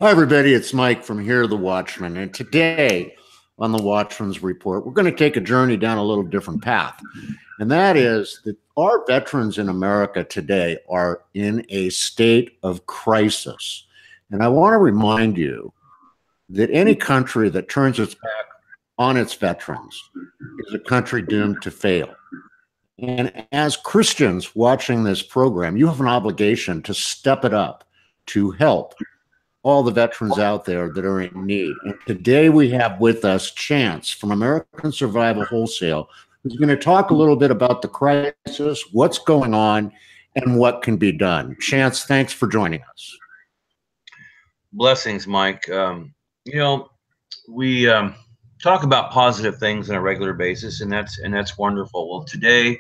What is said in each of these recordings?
Hi, everybody. It's Mike from here, the Watchman. And today on the Watchman's Report, we're going to take a journey down a little different path. And that is that our veterans in America today are in a state of crisis. And I want to remind you that any country that turns its back on its veterans is a country doomed to fail. And as Christians watching this program, you have an obligation to step it up to help all the veterans out there that are in need. And today we have with us Chance from American Survival Wholesale, who's going to talk a little bit about the crisis, what's going on, and what can be done. Chance, thanks for joining us. Blessings, Mike. We talk about positive things on a regular basis, and that's wonderful. Well, today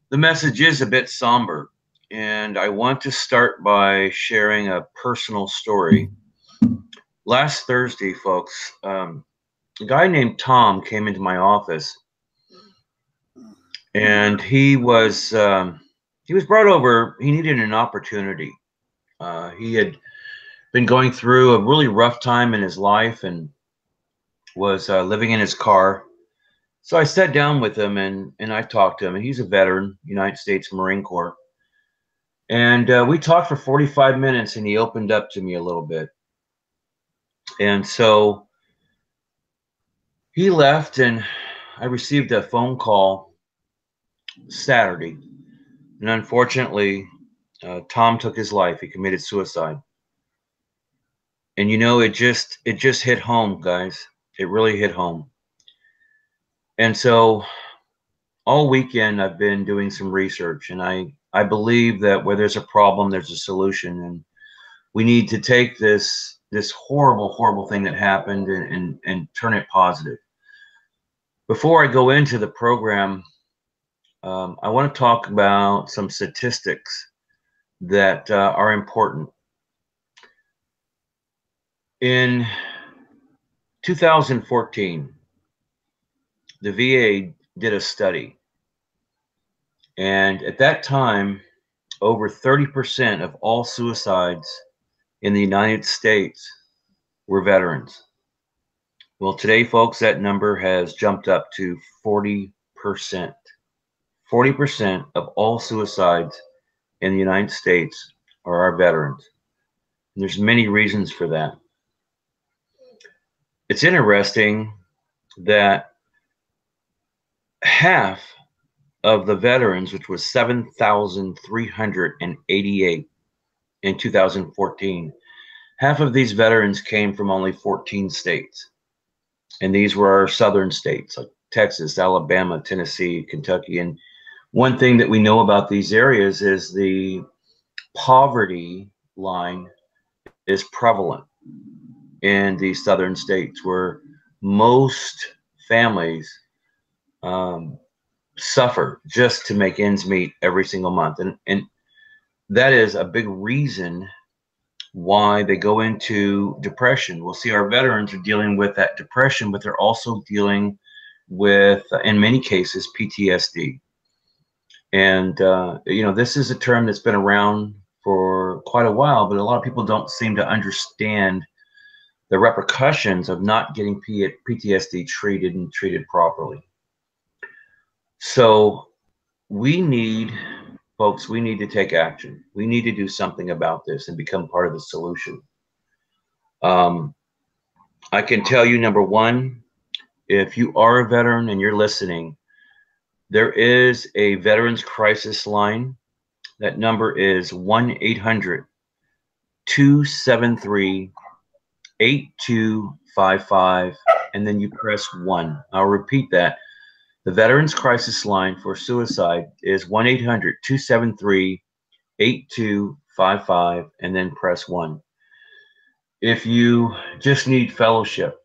the message is a bit somber, and I want to start by sharing a personal story. Last Thursday, folks, a guy named Tom came into my office, and he was brought over. He needed an opportunity. He had been going through a really rough time in his life and was living in his car. So I sat down with him and I talked to him. And he's a veteran, United States Marine Corps. And we talked for 45 minutes, and he opened up to me a little bit. And so he left, and I received a phone call Saturday. And unfortunately, Tom took his life. He committed suicide. And it just hit home, guys. It really hit home. And so all weekend I've been doing some research, and I believe that where there's a problem, there's a solution, and we need to take this horrible thing that happened and turn it positive. Before I go into the program, I want to talk about some statistics that are important. In 2014, the VA did a study, and at that time, over 30% of all suicides in the United States were veterans. Well, today, folks, that number has jumped up to 40%. 40% of all suicides in the United States are our veterans. And there's many reasons for that. It's interesting that half of the veterans, which was 7,388 in 2014, half of these veterans came from only 14 states. And these were our southern states like Texas, Alabama, Tennessee, Kentucky. And one thing that we know about these areas is the poverty line is prevalent in the southern states, where most families suffer just to make ends meet every single month. And that is a big reason why they go into depression. We'll see our veterans are dealing with that depression, but they're also dealing with, in many cases, PTSD. And, this is a term that's been around for quite a while, but a lot of people don't seem to understand the repercussions of not getting PTSD treated properly. So folks, we need to take action. We need to do something about this and become part of the solution. I can tell you, number one, if you are a veteran and you're listening, there is a veterans crisis line. That number is 1-800-273-8255, and then you press 1. I'll repeat that. The Veterans Crisis Line for suicide is 1-800-273-8255, and then press 1. If you just need fellowship,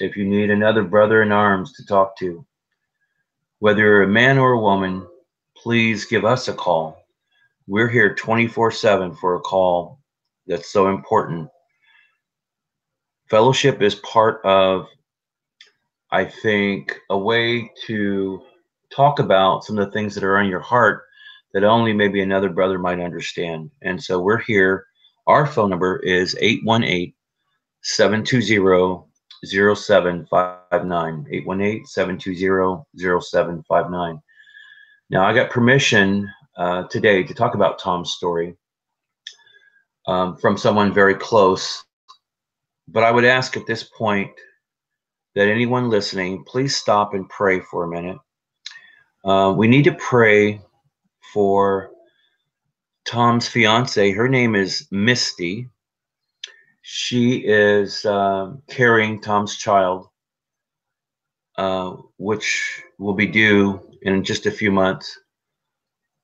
if you need another brother in arms to talk to, whether you're a man or a woman, please give us a call. We're here 24/7 for a call that's so important. Fellowship is part of, I think, a way to talk about some of the things that are on your heart that only maybe another brother might understand. And so we're here Our phone number is 818-720-0759. 818-720-0759. Now, I got permission today to talk about Tom's story from someone very close. But I would ask at this point that anyone listening, please stop and pray for a minute. We need to pray for Tom's fiance. Her name is Misty. She is carrying Tom's child, which will be due in just a few months.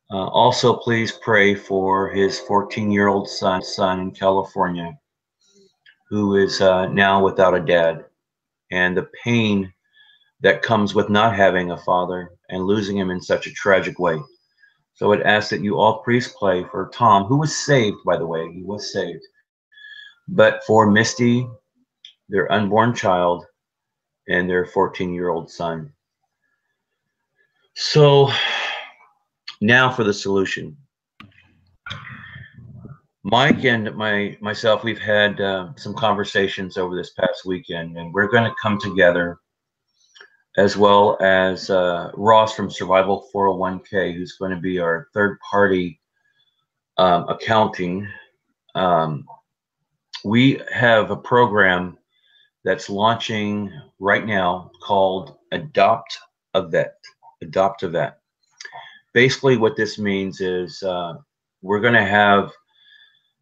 Also, please pray for his 14-year-old son in California, who is now without a dad, and the pain that comes with not having a father and losing him in such a tragic way. So I'd ask that you all please pray for Tom, who was saved, by the way. He was saved. But for Misty, their unborn child, and their 14-year-old son. So now for the solution. Mike and myself, we've had some conversations over this past weekend, and we're going to come together, as well as Ross from Survival 401k, who's going to be our third-party accounting. We have a program that's launching right now called Adopt a Vet. Adopt a Vet. Basically, what this means is we're going to have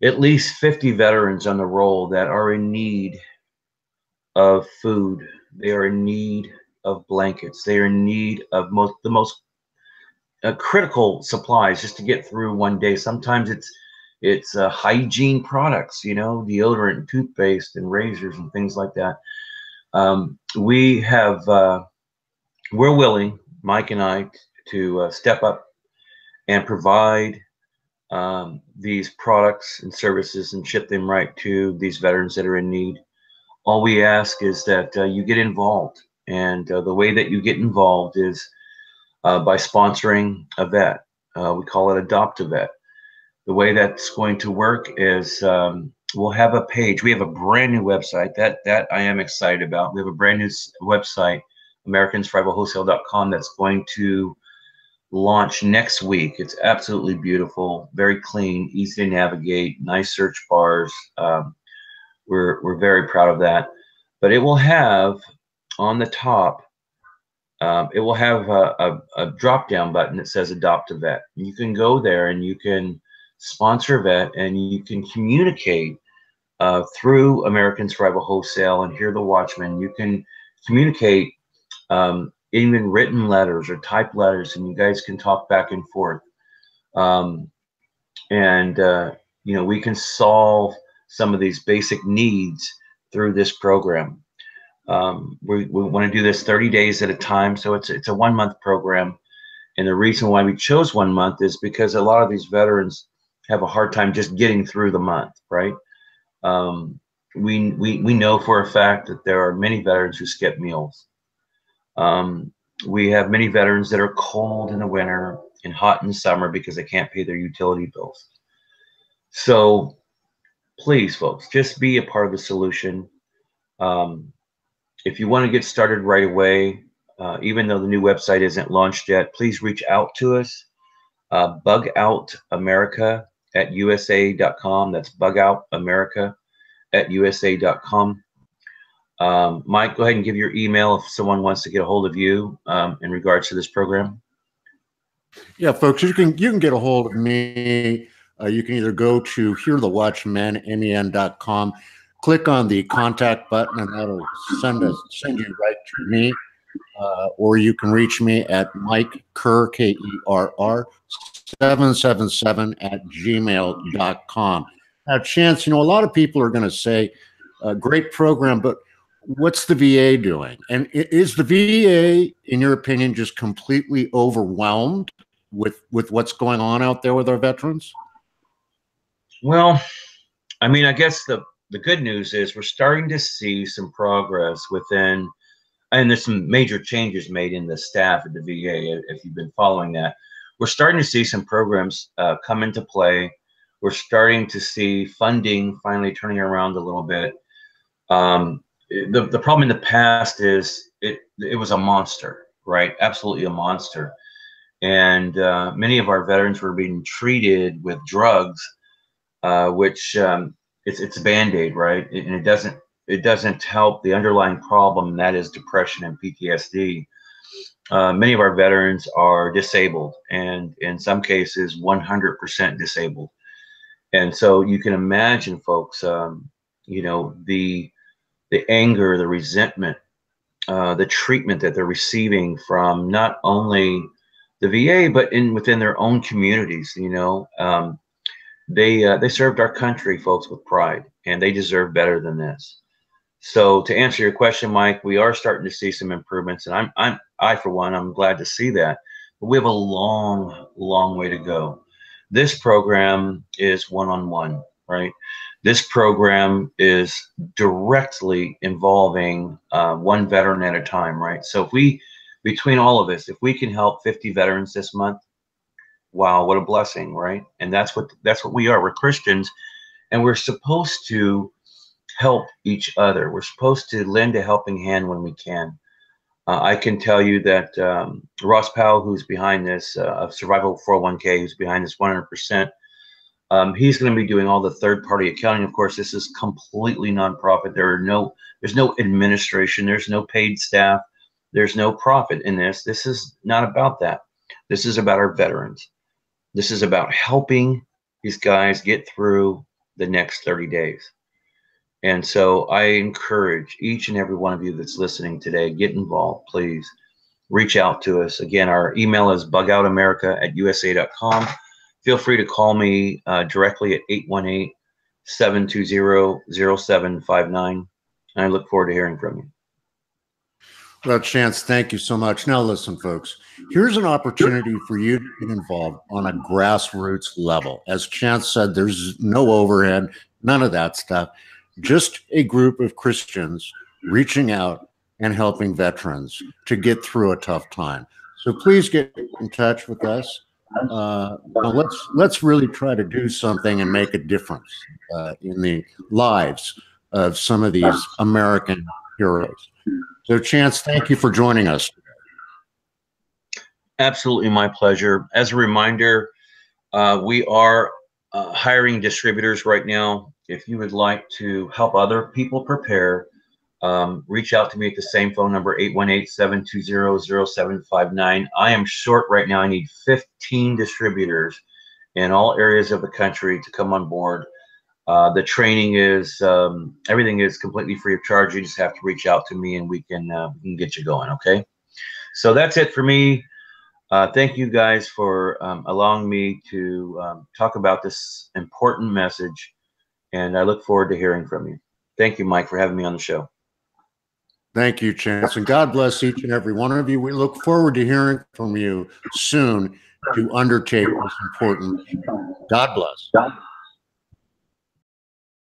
at least 50 veterans on the roll that are in need of food. They are in need of blankets. They are in need of the most critical supplies just to get through one day. Sometimes it's hygiene products, you know, deodorant and toothpaste and razors and things like that. We're willing, Mike and I, to step up and provide these products and services and ship them right to these veterans that are in need. All we ask is that you get involved, and the way that you get involved is by sponsoring a vet. We call it Adopt a Vet. The way that's going to work is we'll have a page. We have a brand new website that I am excited about. We have a brand new website, AmericanSurvivalWholesale.com, that's going to launch next week. It's absolutely beautiful, very clean, easy to navigate, nice search bars. We're very proud of that. But it will have on the top, it will have a drop-down button that says Adopt a Vet. You can go there and you can sponsor a vet, and you can communicate through American Survival Wholesale and Hear the Watchmen. You can communicate even written letters or typed letters, and you guys can talk back and forth. You know, we can solve some of these basic needs through this program. We want to do this 30 days at a time, so it's a 1-month program. And the reason why we chose 1 month is because a lot of these veterans have a hard time just getting through the month, right? We know for a fact that there are many veterans who skip meals. We have many veterans that are cold in the winter and hot in the summer because they can't pay their utility bills. So please, folks, just be a part of the solution. If you want to get started right away, even though the new website isn't launched yet, please reach out to us. bugoutamerica@usa.com. That's bugoutamerica@usa.com. Mike, go ahead and give your email if someone wants to get a hold of you in regards to this program. Yeah, folks, you can get a hold of me. You can either go to hearthewatchmen.com, click on the contact button, and that'll send you right to me. Or you can reach me at Mike Kerr, Kerr, 777@gmail.com. Now, Chance, you know, a lot of people are going to say, great program, but what's the VA doing? And is the VA, in your opinion, just completely overwhelmed with what's going on out there with our veterans? Well, I mean, I guess the good news is we're starting to see some progress within, and there's some major changes made in the staff at the VA, if you've been following that. We're starting to see some programs come into play We're starting to see funding finally turning around a little bit. The problem in the past is it was a monster, right? Absolutely a monster. And many of our veterans were being treated with drugs, which it's a Band-Aid, right? And it doesn't help the underlying problem, and that is depression and PTSD. Many of our veterans are disabled, and in some cases 100% disabled. And so you can imagine, folks, you know, the anger, the resentment, the treatment that they're receiving from not only the VA, but within their own communities. You know, they served our country, folks, with pride, and they deserve better than this. So to answer your question, Mike, we are starting to see some improvements, and I for one, I'm glad to see that. But we have a long, long way to go. This program is one-on-one, right? This program is directly involving one veteran at a time, right? So if we, between all of us, if we can help 50 veterans this month, wow, what a blessing, right? And that's what we are. We're Christians, and we're supposed to help each other. We're supposed to lend a helping hand when we can. I can tell you that Ross Powell, who's behind this, of Survival 401k, who's behind this 100%, he's going to be doing all the third-party accounting. Of course, this is completely nonprofit. There's no administration. There's no paid staff. There's no profit in this. This is not about that. This is about our veterans. This is about helping these guys get through the next 30 days. And so I encourage each and every one of you that's listening today, get involved, please. Reach out to us. Again, our email is bugoutamerika@usa.com. Feel free to call me directly at 818-720-0759. I look forward to hearing from you. Well, Chance, thank you so much. Now listen, folks, here's an opportunity for you to get involved on a grassroots level. As Chance said, there's no overhead, none of that stuff. Just a group of Christians reaching out and helping veterans to get through a tough time. So please get in touch with us. Let's really try to do something and make a difference in the lives of some of these American heroes. So, Chance, thank you for joining us today. Absolutely, my pleasure. As a reminder, we are hiring distributors right now. If you would like to help other people prepare, reach out to me at the same phone number, 818-720-0759. I am short right now. I need 15 distributors in all areas of the country to come on board. The training is, everything is completely free of charge. You just have to reach out to me and we can get you going, okay? So that's it for me. Thank you guys for allowing me to talk about this important message, and I look forward to hearing from you. Thank you, Mike, for having me on the show. Thank you, Chance, and God bless each and every one of you. We look forward to hearing from you soon to undertake this important mission. God bless.